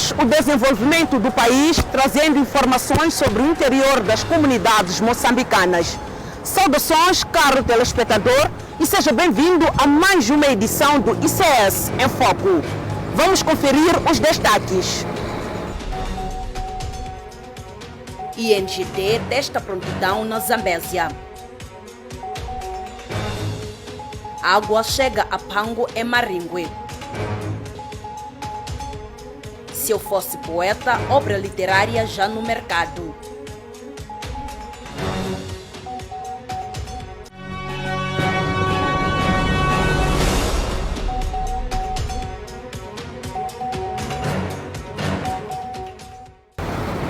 vez o desenvolvimento do país, trazendo informações sobre o interior das comunidades moçambicanas. Saudações, caro telespectador, e seja bem-vindo a mais uma edição do ICS em Foco. Vamos conferir os destaques. INGD testa prontidão na Zambésia. Água chega a Pango em Maringue. Se eu fosse poeta, obra literária já no mercado.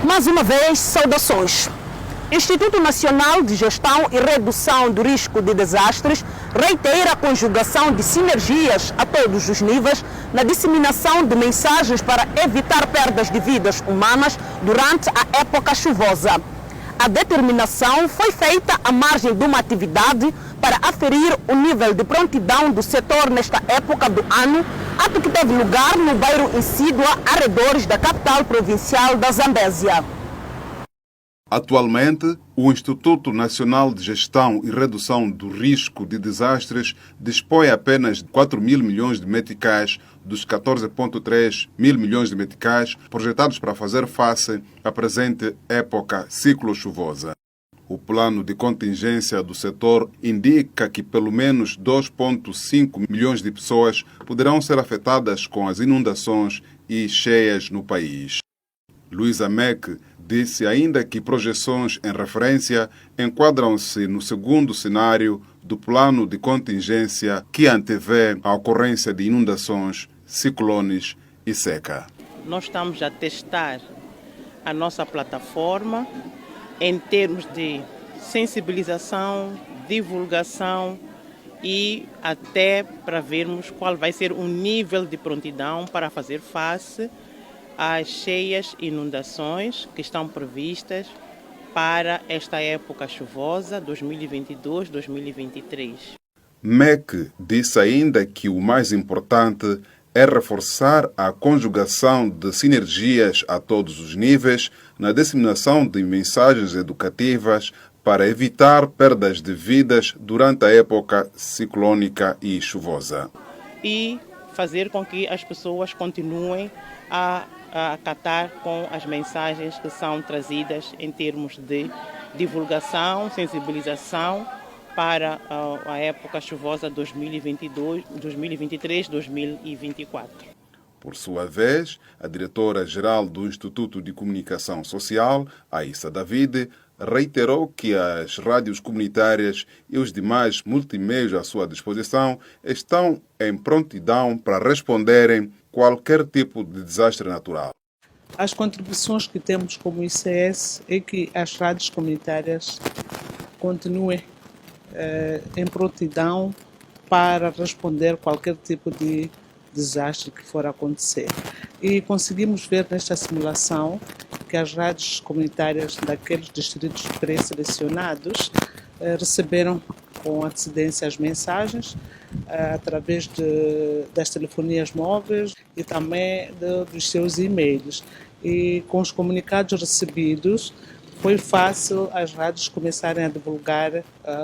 Mais uma vez, saudações. Instituto Nacional de Gestão e Redução do Risco de Desastres reitera a conjugação de sinergias a todos os níveis na disseminação de mensagens para evitar perdas de vidas humanas durante a época chuvosa. A determinação foi feita à margem de uma atividade para aferir o nível de prontidão do setor nesta época do ano, ato que teve lugar no bairro Insídua, arredores da capital provincial da Zambésia. Atualmente, o Instituto Nacional de Gestão e Redução do Risco de Desastres dispõe apenas de 4 mil milhões de meticais dos 14,3 mil milhões de meticais projetados para fazer face à presente época ciclo-chuvosa. O plano de contingência do setor indica que pelo menos 2,5 milhões de pessoas poderão ser afetadas com as inundações e cheias no país. Luísa Meck disse ainda que projeções em referência enquadram-se no segundo cenário do plano de contingência que antevê a ocorrência de inundações, ciclones e seca. Nós estamos a testar a nossa plataforma em termos de sensibilização, divulgação e até para vermos qual vai ser o nível de prontidão para fazer face às cheias e inundações que estão previstas para esta época chuvosa 2022-2023. MEC disse ainda que o mais importante é reforçar a conjugação de sinergias a todos os níveis na disseminação de mensagens educativas para evitar perdas de vidas durante a época ciclônica e chuvosa. E fazer com que as pessoas continuem a acatar com as mensagens que são trazidas em termos de divulgação, sensibilização para a época chuvosa 2023-2024. Por sua vez, a diretora-geral do Instituto de Comunicação Social, Aissa David, reiterou que as rádios comunitárias e os demais multimeios à sua disposição estão em prontidão para responderem qualquer tipo de desastre natural. As contribuições que temos como ICS é que as rádios comunitárias continuem em prontidão para responder qualquer tipo de desastre que for acontecer. E conseguimos ver nesta simulação que as rádios comunitárias daqueles distritos pré-selecionados receberam com antecedência as mensagens através das telefonias móveis e também dos seus e-mails. E com os comunicados recebidos, foi fácil as rádios começarem a divulgar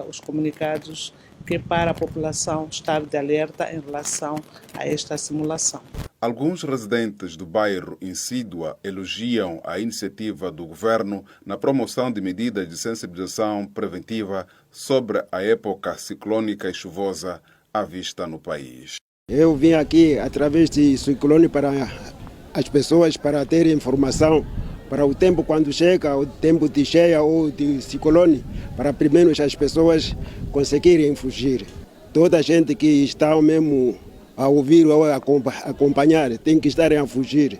os comunicados que para a população estar de alerta em relação a esta simulação. Alguns residentes do bairro Insídua elogiam a iniciativa do governo na promoção de medidas de sensibilização preventiva sobre a época ciclônica e chuvosa à vista no país. Eu vim aqui através de ciclone para as pessoas para terem informação para o tempo quando chega, o tempo de cheia ou de ciclone, para primeiro as pessoas conseguirem fugir. Toda a gente que está mesmo a ouvir ou a acompanhar tem que estar a fugir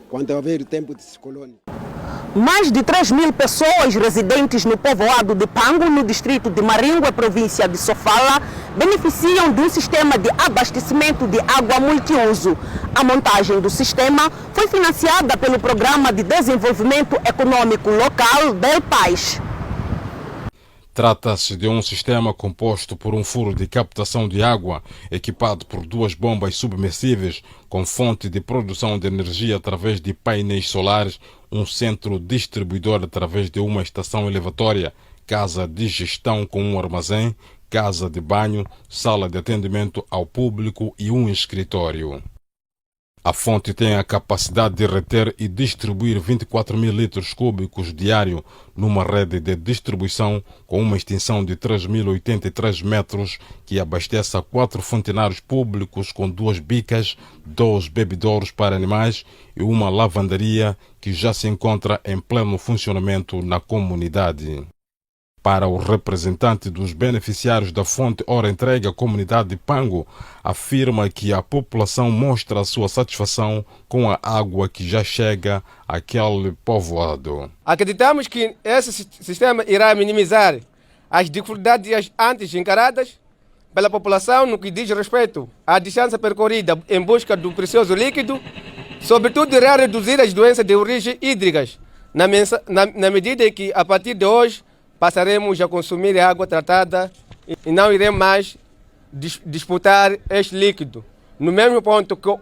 quando houver tempo de ciclone. Mais de 3 mil pessoas residentes no povoado de Pango, no distrito de Maringue, província de Sofala, beneficiam de um sistema de abastecimento de água multiuso. A montagem do sistema foi financiada pelo Programa de Desenvolvimento Econômico Local, DELPAIS. Trata-se de um sistema composto por um furo de captação de água, equipado por 2 bombas submersíveis com fonte de produção de energia através de painéis solares, um centro distribuidor através de uma estação elevatória, casa de gestão com um armazém, casa de banho, sala de atendimento ao público e um escritório. A fonte tem a capacidade de reter e distribuir 24 mil litros cúbicos diário numa rede de distribuição com uma extensão de 3.083 metros que abastece a 4 fontenários públicos com 2 bicas, 2 bebedouros para animais e uma lavandaria que já se encontra em pleno funcionamento na comunidade. Para o representante dos beneficiários da fonte ora entregue à comunidade de Pango, afirma que a população mostra a sua satisfação com a água que já chega àquele povoado. Acreditamos que esse sistema irá minimizar as dificuldades antes encaradas pela população no que diz respeito à distância percorrida em busca do precioso líquido, sobretudo irá reduzir as doenças de origem hídricas, na medida em que, a partir de hoje, passaremos a consumir água tratada e não iremos mais disputar este líquido, no mesmo ponto que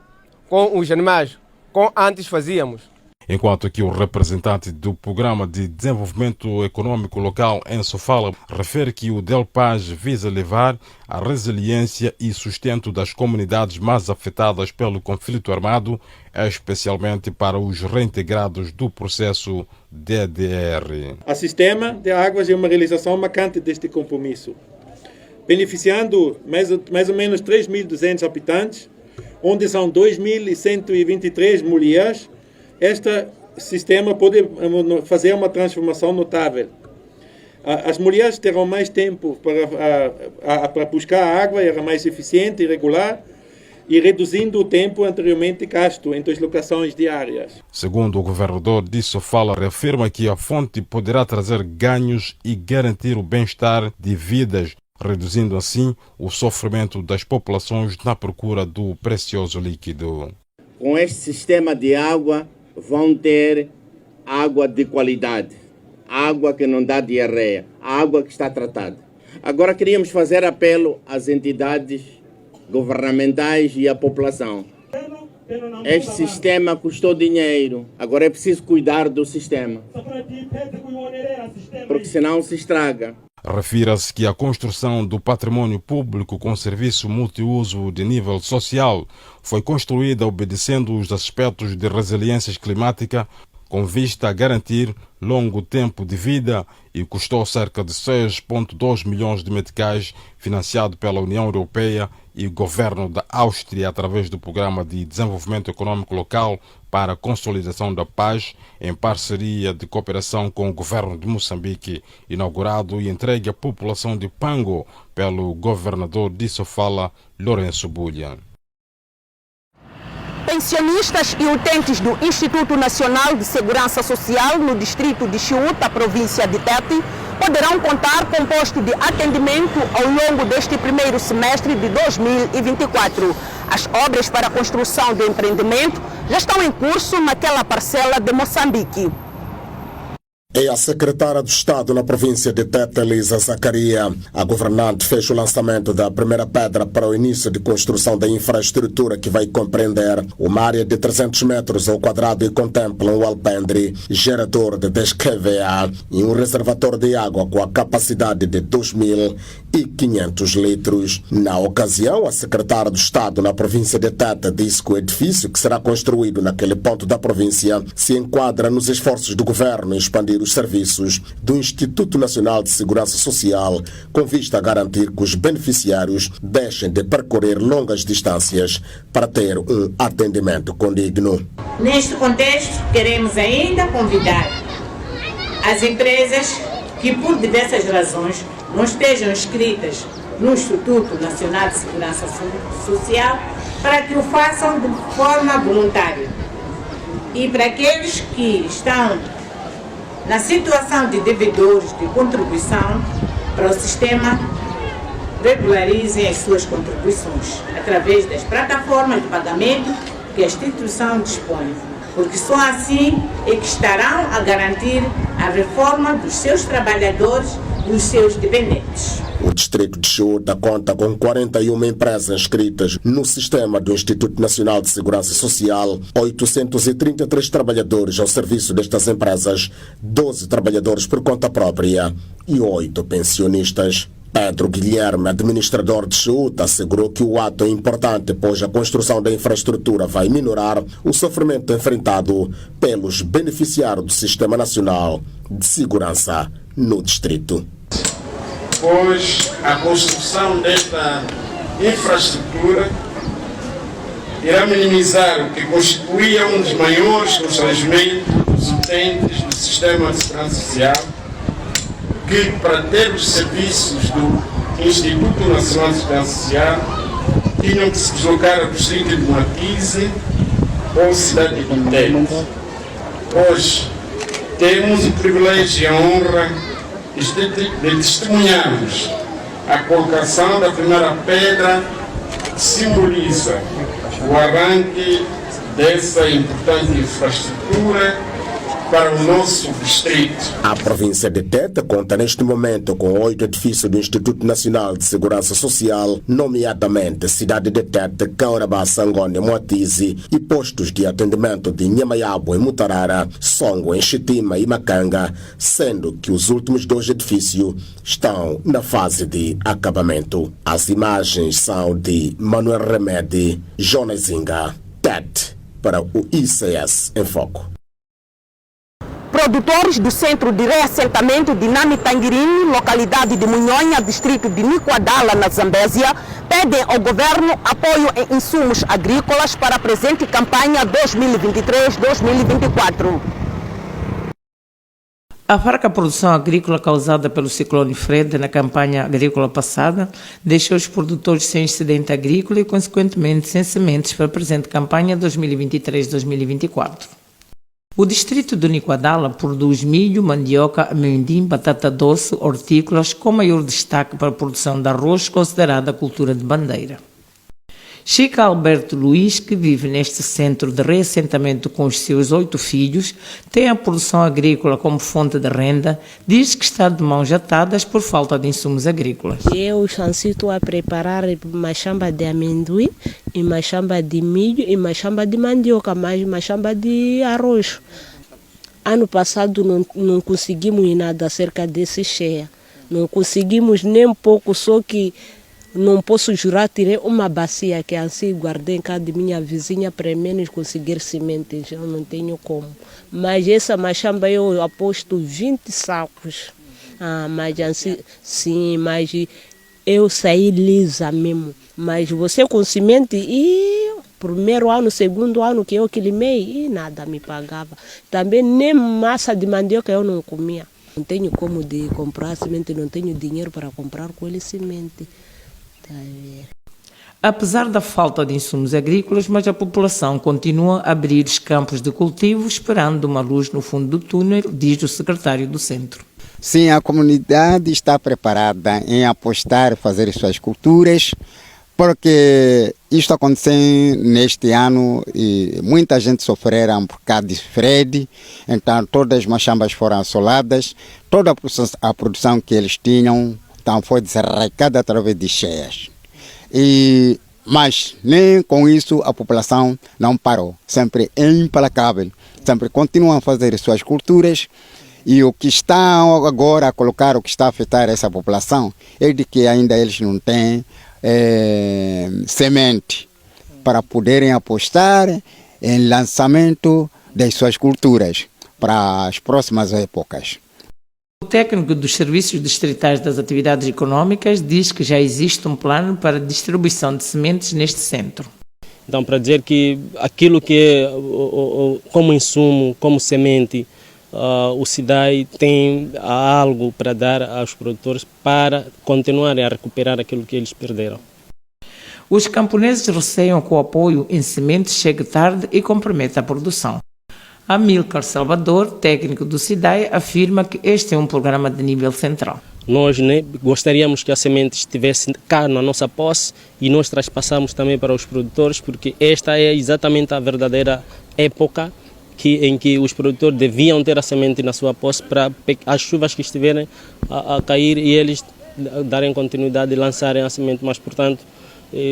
com os animais, como antes fazíamos. Enquanto que o representante do Programa de Desenvolvimento Econômico Local, Enzo Fala, refere que o DELPAG visa levar a resiliência e sustento das comunidades mais afetadas pelo conflito armado, especialmente para os reintegrados do processo DDR. O sistema de águas é uma realização marcante deste compromisso, beneficiando mais ou menos 3.200 habitantes, onde são 2.123 mulheres. Este sistema pode fazer uma transformação notável. As mulheres terão mais tempo para buscar água, era mais eficiente e regular, e reduzindo o tempo anteriormente gasto em deslocações diárias. Segundo o governador de Sofala, reafirma que a fonte poderá trazer ganhos e garantir o bem-estar de vidas, reduzindo assim o sofrimento das populações na procura do precioso líquido. Com este sistema de água, vão ter água de qualidade, água que não dá diarreia, água que está tratada. Agora queríamos fazer apelo às entidades governamentais e à população. Este sistema custou dinheiro, agora é preciso cuidar do sistema, porque senão se estraga. Refira-se que a construção do patrimônio público com serviço multiuso de nível social foi construída obedecendo os aspectos de resiliência climática com vista a garantir longo tempo de vida e custou cerca de 6,2 milhões de meticais, financiado pela União Europeia e o governo da Áustria através do Programa de Desenvolvimento Econômico Local para a Consolidação da Paz, em parceria de cooperação com o governo de Moçambique, inaugurado e entregue à população de Pango pelo governador de Sofala, Lourenço Bulha. Pensionistas e utentes do Instituto Nacional de Segurança Social no distrito de Chiuta, província de Tete, poderão contar com posto de atendimento ao longo deste primeiro semestre de 2024. As obras para a construção do empreendimento já estão em curso naquela parcela de Moçambique. É a secretária do Estado na província de Tete, Elisa Zacaria. A governante fez o lançamento da primeira pedra para o início de construção da infraestrutura que vai compreender uma área de 300 metros ao quadrado e contempla um alpendre, gerador de 10 kVA e um reservatório de água com a capacidade de 2.500 litros. Na ocasião, a secretária do Estado na província de Tete disse que o edifício que será construído naquele ponto da província se enquadra nos esforços do governo em expandir os serviços do Instituto Nacional de Segurança Social, com vista a garantir que os beneficiários deixem de percorrer longas distâncias para ter um atendimento condigno. Neste contexto, queremos ainda convidar as empresas que, por diversas razões, não estejam inscritas no Instituto Nacional de Segurança Social para que o façam de forma voluntária. E para aqueles que estão na situação de devedores de contribuição para o sistema, regularizem as suas contribuições através das plataformas de pagamento que a instituição dispõe, porque só assim é que estarão a garantir a reforma dos seus trabalhadores dos seus dependentes. O distrito de Chiuta conta com 41 empresas inscritas no sistema do Instituto Nacional de Segurança Social, 833 trabalhadores ao serviço destas empresas, 12 trabalhadores por conta própria e 8 pensionistas. Pedro Guilherme, administrador de Chiuta, assegurou que o ato é importante, pois a construção da infraestrutura vai minorar o sofrimento enfrentado pelos beneficiários do Sistema Nacional de Segurança no distrito. Pois a construção desta infraestrutura irá minimizar o que constituía um dos maiores constrangimentos dos utentes do Sistema de Segurança Social, que para ter os serviços do Instituto Nacional de Segurança Social tinham que se deslocar ao distrito de Moatize ou cidade de Contete. Hoje temos o privilégio e a honra de testemunharmos a colocação da primeira pedra que simboliza o arranque dessa importante infraestrutura para o nosso distrito. A província de Tete conta neste momento com 8 edifícios do Instituto Nacional de Segurança Social, nomeadamente Cidade de Tete, Caurabá, Sangone, Moatize e postos de atendimento de Nhamayabo e Mutarara, Songo, em Chitima e Macanga, sendo que os últimos 2 edifícios estão na fase de acabamento. As imagens são de Manuel Remedi, Jonas Zinga, Tete, para o ICS em Foco. Produtores do Centro de Reassentamento de Namitangirini, localidade de Munhonha, distrito de Niquadala, na Zambésia, pedem ao governo apoio em insumos agrícolas para a presente campanha 2023-2024. A fraca produção agrícola causada pelo ciclone Fred na campanha agrícola passada deixou os produtores sem excedente agrícola e, consequentemente, sem sementes para a presente campanha 2023-2024. O distrito de Niquadala produz milho, mandioca, amendoim, batata doce, hortícolas, com maior destaque para a produção de arroz, considerada a cultura de bandeira. Chica Alberto Luiz, que vive neste centro de reassentamento com os seus 8 filhos, tem a produção agrícola como fonte de renda, diz que está de mãos atadas por falta de insumos agrícolas. Eu estou a preparar machamba de amendoim, e machamba de milho, e machamba de mandioca, mais machamba de arroz. Ano passado não conseguimos nada acerca desse cheia. Não conseguimos nem um pouco, só que não posso jurar, tirei uma bacia que assim guardei em casa de minha vizinha para menos conseguir sementes, eu não tenho como. Mas essa machamba eu aposto 20 sacos. Mas assim, sim, mas eu saí lisa mesmo. Mas você com semente, e primeiro ano, segundo ano que eu limei, e nada me pagava. Também nem massa de mandioca eu não comia. Não tenho como de comprar semente, não tenho dinheiro para comprar com ele semente. Apesar da falta de insumos agrícolas, mas a população continua a abrir os campos de cultivo esperando uma luz no fundo do túnel, diz o secretário do centro. Sim, a comunidade está preparada em apostar, fazer suas culturas, porque isto aconteceu neste ano e muita gente sofreu por causa de Fred, então todas as machambas foram assoladas, toda a produção que eles tinham então foi desarraicada através de cheias. Mas nem com isso a população não parou. Sempre é implacável. Sempre continuam a fazer suas culturas. E o que está agora a colocar, o que está a afetar essa população, é de que ainda eles não têm semente para poderem apostar em lançamento das suas culturas para as próximas épocas. O técnico dos Serviços Distritais das Atividades Econômicas diz que já existe um plano para a distribuição de sementes neste centro. Então, para dizer que aquilo que é como insumo, como semente, o SIDAI tem algo para dar aos produtores para continuarem a recuperar aquilo que eles perderam. Os camponeses receiam que o apoio em sementes chegue tarde e comprometa a produção. Amílcar Salvador, técnico do SIDAI, afirma que este é um programa de nível central. Nós gostaríamos que a semente estivesse cá na nossa posse e nós traspassamos também para os produtores, porque esta é exatamente a verdadeira época em que os produtores deviam ter a semente na sua posse para as chuvas que estiverem a cair e eles darem continuidade e lançarem a semente. Mas, portanto,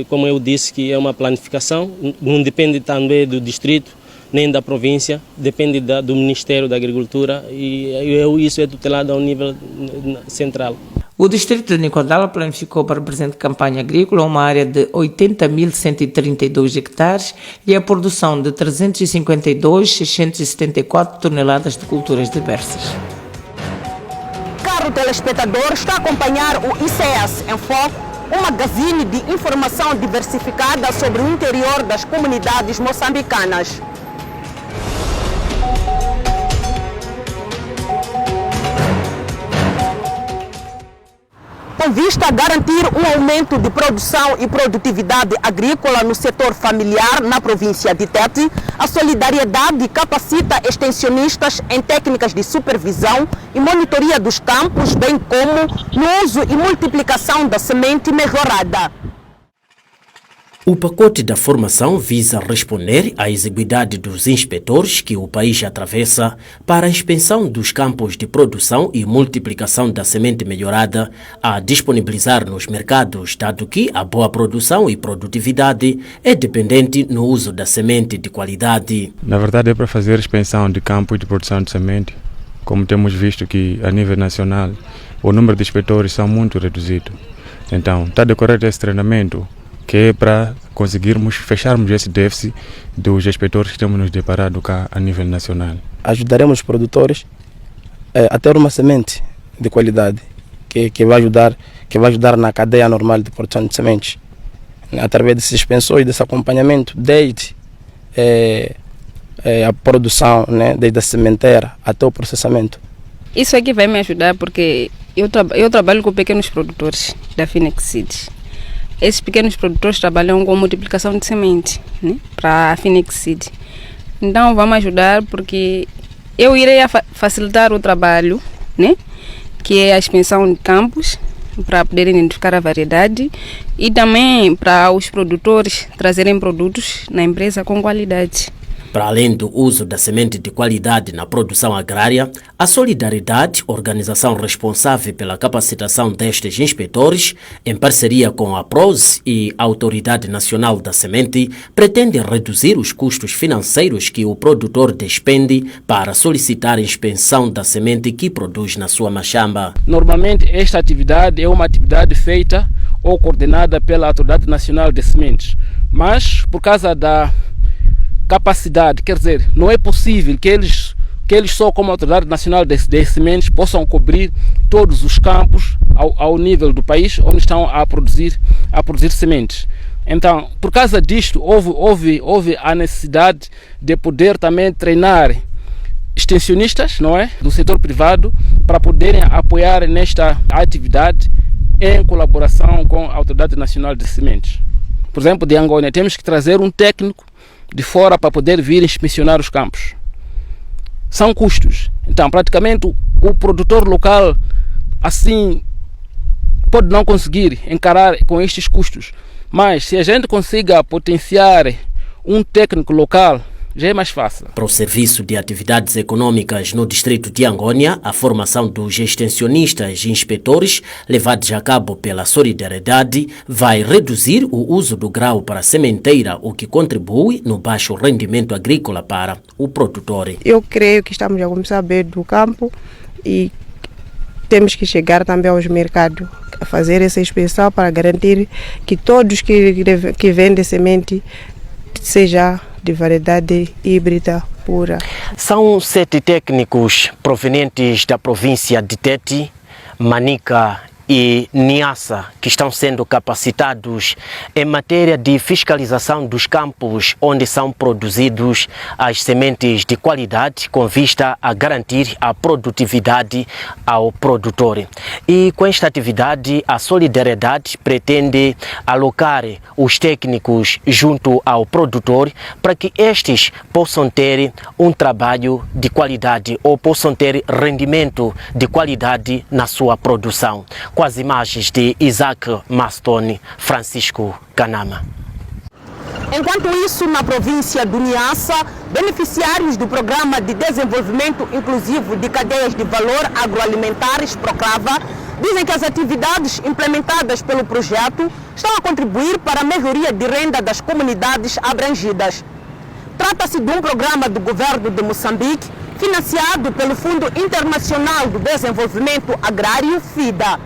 como eu disse, que é uma planificação, não depende também do distrito nem da província, depende do Ministério da Agricultura e isso é tutelado ao nível central. O distrito de Nicodala planificou para a presente campanha agrícola uma área de 80.132 hectares e a produção de 352.674 toneladas de culturas diversas. Caro telespectador, está a acompanhar o ICS em Foco, um magazine de informação diversificada sobre o interior das comunidades moçambicanas. Com vista a garantir um aumento de produção e produtividade agrícola no setor familiar na província de Tete, a Solidariedade capacita extensionistas em técnicas de supervisão e monitoria dos campos, bem como no uso e multiplicação da semente melhorada. O pacote da formação visa responder à exiguidade dos inspetores que o país atravessa para a expansão dos campos de produção e multiplicação da semente melhorada a disponibilizar nos mercados, dado que a boa produção e produtividade é dependente no uso da semente de qualidade. Na verdade é para fazer expansão de campos de produção de semente, como temos visto que a nível nacional o número de inspetores são muito reduzido. Então está a decorrer esse treinamento que é para conseguirmos fecharmos esse déficit dos inspetores que temos nos deparado cá a nível nacional. Ajudaremos os produtores a ter uma semente de qualidade que vai ajudar na cadeia normal de produção de sementes, através desse expansor e desse acompanhamento desde a produção, né, desde a sementeira até o processamento. Isso aqui vai me ajudar porque eu trabalho com pequenos produtores da Phoenix Seeds. Esses pequenos produtores trabalham com multiplicação de semente, né, para a Phoenix Seed. Então, vamos ajudar porque eu irei facilitar o trabalho, né, que é a expansão de campos, para poderem identificar a variedade e também para os produtores trazerem produtos na empresa com qualidade. Para além do uso da semente de qualidade na produção agrária, a Solidariedade, organização responsável pela capacitação destes inspetores, em parceria com a PROSE e a Autoridade Nacional da Semente, pretende reduzir os custos financeiros que o produtor despende para solicitar a inspeção da semente que produz na sua machamba. Normalmente esta atividade é uma atividade feita ou coordenada pela Autoridade Nacional de Sementes, mas por causa da capacidade, quer dizer, não é possível que eles só como Autoridade Nacional de Sementes possam cobrir todos os campos ao nível do país onde estão a produzir sementes. Então, por causa disto, houve a necessidade de poder também treinar extensionistas, não é, do setor privado para poderem apoiar nesta atividade em colaboração com a Autoridade Nacional de Sementes. Por exemplo, de Angônia, temos que trazer um técnico de fora para poder vir inspecionar os campos. São custos. Então, praticamente, o produtor local, assim, pode não conseguir encarar com estes custos. Mas, se a gente consiga potenciar um técnico local, já é mais fácil. Para o Serviço de Atividades Econômicas no distrito de Angônia, a formação dos extensionistas e inspetores, levados a cabo pela Solidariedade, vai reduzir o uso do grau para a sementeira, o que contribui no baixo rendimento agrícola para o produtor. Eu creio que estamos a começar a ver do campo e temos que chegar também aos mercados a fazer essa inspeção para garantir que todos que vendem semente seja de variedade híbrida pura. São 7 técnicos provenientes da província de Tete, Manica e Niassa que estão sendo capacitados em matéria de fiscalização dos campos onde são produzidos as sementes de qualidade com vista a garantir a produtividade ao produtor. E com esta atividade a Solidariedade pretende alocar os técnicos junto ao produtor para que estes possam ter um trabalho de qualidade ou possam ter rendimento de qualidade na sua produção. Com as imagens de Isaac Mastoni, Francisco Canama. Enquanto isso, na província do Niassa, beneficiários do Programa de Desenvolvimento Inclusivo de Cadeias de Valor Agroalimentares, PROCAVA, dizem que as atividades implementadas pelo projeto estão a contribuir para a melhoria de renda das comunidades abrangidas. Trata-se de um programa do governo de Moçambique, financiado pelo Fundo Internacional do Desenvolvimento Agrário, FIDA.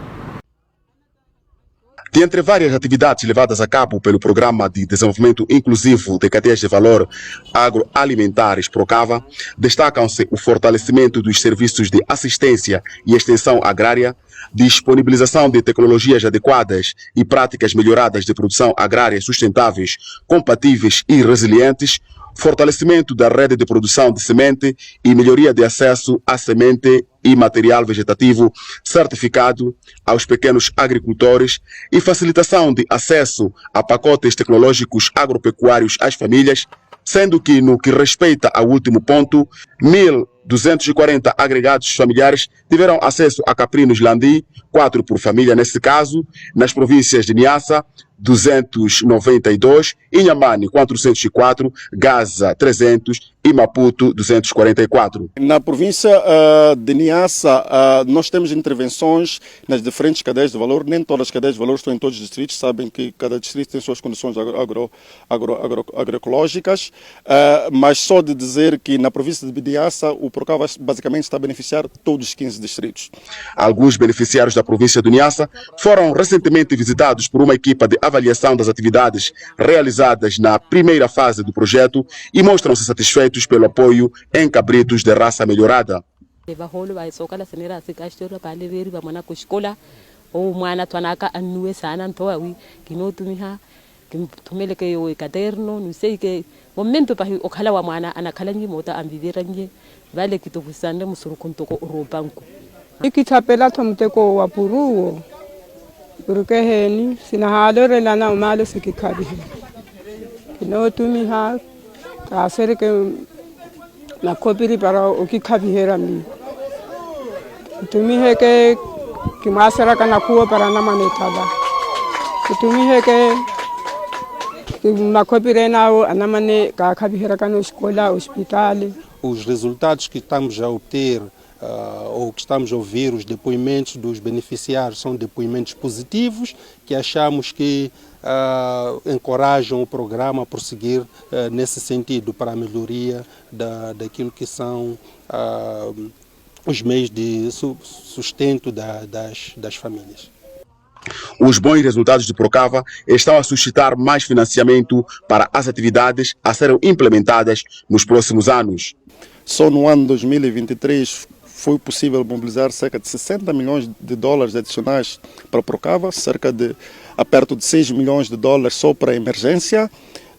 Dentre várias atividades levadas a cabo pelo Programa de Desenvolvimento Inclusivo de Cadeias de Valor Agroalimentares, PROCAVA, destacam-se o fortalecimento dos serviços de assistência e extensão agrária, disponibilização de tecnologias adequadas e práticas melhoradas de produção agrária sustentáveis, compatíveis e resilientes, fortalecimento da rede de produção de semente e melhoria de acesso à semente e material vegetativo certificado aos pequenos agricultores e facilitação de acesso a pacotes tecnológicos agropecuários às famílias, sendo que, no que respeita ao último ponto, 1.240 agregados familiares tiveram acesso a caprinos landi, 4 por família nesse caso, nas províncias de Niassa, 292, Inhambane 404, Gaza 300 e Maputo 244. Na província de Niassa, nós temos intervenções nas diferentes cadeias de valor. Nem todas as cadeias de valor estão em todos os distritos. Sabem que cada distrito tem suas condições agroecológicas, mas só de dizer que na província de Niassa o PROCAVA basicamente está a beneficiar todos os 15 distritos. Alguns beneficiários da província de Niassa foram recentemente visitados por uma equipa de avaliação das atividades realizadas na primeira fase do projeto e mostram-se satisfeitos pelo apoio em cabritos de raça melhorada. Ikitapela tomteko wa puruo porque heni sina halore lana umalo sikikari kino tumi ha kasere ke na kopiri para ukikabi hera mi tumi heke kimasara kana kuo para na manetada tumi heke na kopire nao anamane ka kabi hera kana escola hospital. Os resultados que estamos a obter ou que estamos a ouvir, os depoimentos dos beneficiários são depoimentos positivos que achamos que encorajam o programa a prosseguir nesse sentido para a melhoria daquilo que são os meios de sustento das famílias. Os bons resultados do PROCAVA estão a suscitar mais financiamento para as atividades a serem implementadas nos próximos anos. Só no ano 2023 foi possível mobilizar cerca de 60 milhões de dólares adicionais para o PROCAVA, perto de 6 milhões de dólares só para a emergência,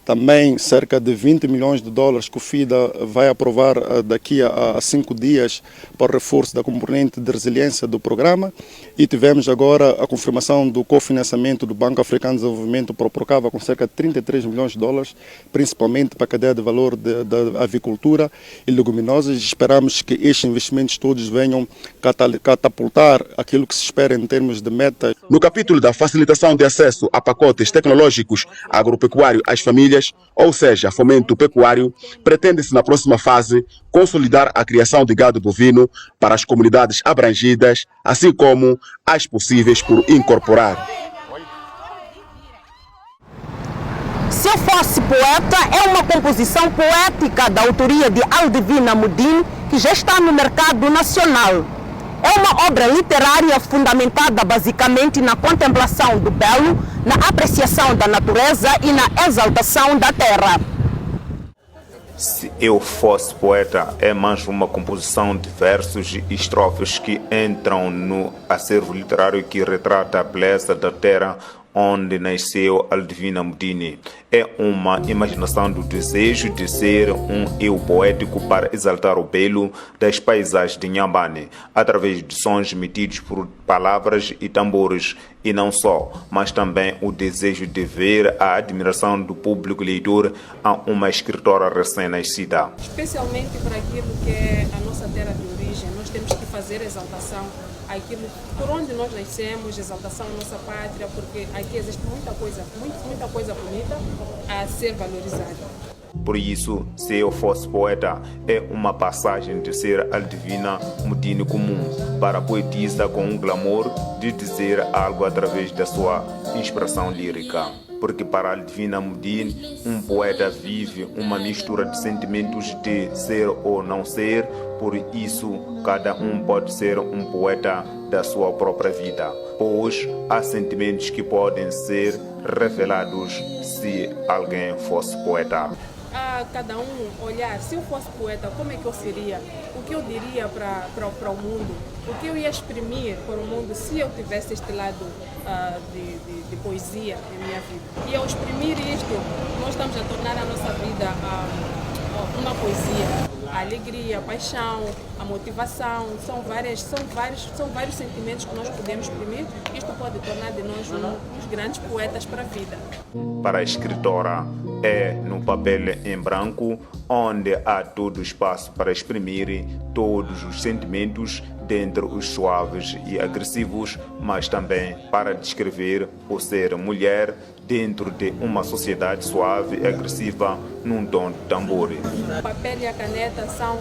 também cerca de 20 milhões de dólares que o FIDA vai aprovar daqui a 5 dias para o reforço da componente de resiliência do programa, e tivemos agora a confirmação do cofinanciamento do Banco Africano de Desenvolvimento para o PROCAVA com cerca de 33 milhões de dólares, principalmente para a cadeia de valor da avicultura e leguminosas. Esperamos que estes investimentos todos venham catapultar aquilo que se espera em termos de metas. No capítulo da facilitação de acesso a pacotes tecnológicos agropecuários às famílias, ou seja, fomento pecuário, pretende-se na próxima fase consolidar a criação de gado bovino para as comunidades abrangidas, assim como as possíveis por incorporar. Se eu fosse poeta é uma composição poética da autoria de Aldivina Mudin, que já está no mercado nacional. É uma obra literária fundamentada basicamente na contemplação do belo, na apreciação da natureza e na exaltação da terra. Se eu fosse poeta é mais uma composição de versos e estrofes que entram no acervo literário que retrata a beleza da terra onde nasceu Aldivina Mudin. É uma imaginação do desejo de ser um eu poético para exaltar o belo das paisagens de Inhambane, através de sons emitidos por palavras e tambores, e não só, mas também o desejo de ver a admiração do público leitor a uma escritora recém-nascida. Especialmente para aquilo que é a nossa terra de origem, nós temos que fazer fazer exaltação àquilo por onde nós nascemos, exaltação à nossa pátria, porque aqui existe muita coisa bonita a ser valorizada. Por isso, se eu fosse poeta, é uma passagem de ser aldivina mudine comum para a poetisa com um glamour de dizer algo através da sua inspiração lírica. Porque para Aldivina Mudine, um poeta vive uma mistura de sentimentos de ser ou não ser, por isso cada um pode ser um poeta da sua própria vida, pois há sentimentos que podem ser revelados se alguém fosse poeta. A cada um olhar, se eu fosse poeta, como é que eu seria? O que eu diria para o mundo? O que eu ia exprimir para o mundo se eu tivesse este lado de poesia em minha vida? E ao exprimir isto, nós estamos a tornar a nossa vida uma poesia. A alegria, a paixão, a motivação, são vários sentimentos que nós podemos exprimir. Isto pode tornar de nós uns grandes poetas para a vida. Para a escritora, é no papel em branco onde há todo o espaço para exprimir todos os sentimentos, dentre os suaves e agressivos, mas também para descrever o ser mulher dentro de uma sociedade suave e agressiva num tom de tambor. O papel e a caneta são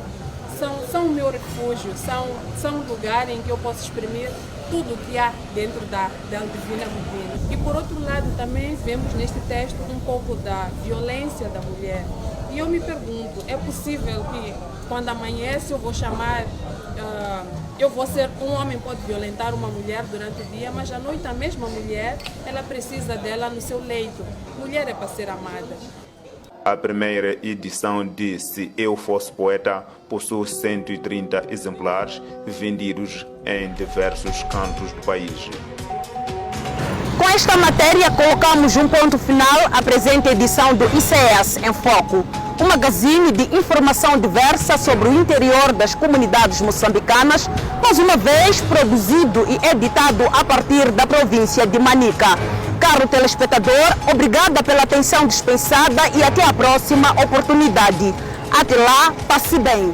o meu refúgio, são o lugar em que eu posso exprimir tudo o que há dentro da Aldivina Mudine. E por outro lado também vemos neste texto um pouco da violência da mulher. E eu me pergunto, é possível que quando amanhece eu vou chamar, um homem pode violentar uma mulher durante o dia, mas à noite a mesma mulher, ela precisa dela no seu leito. Mulher é para ser amada. A primeira edição de Se Eu Fosse Poeta possui 130 exemplares vendidos em diversos cantos do país. Com esta matéria, colocamos um ponto final à presente edição do ICS em Foco, um magazine de informação diversa sobre o interior das comunidades moçambicanas, mais uma vez produzido e editado a partir da província de Manica. Caro telespectador, obrigada pela atenção dispensada e até a próxima oportunidade. Até lá, passe bem.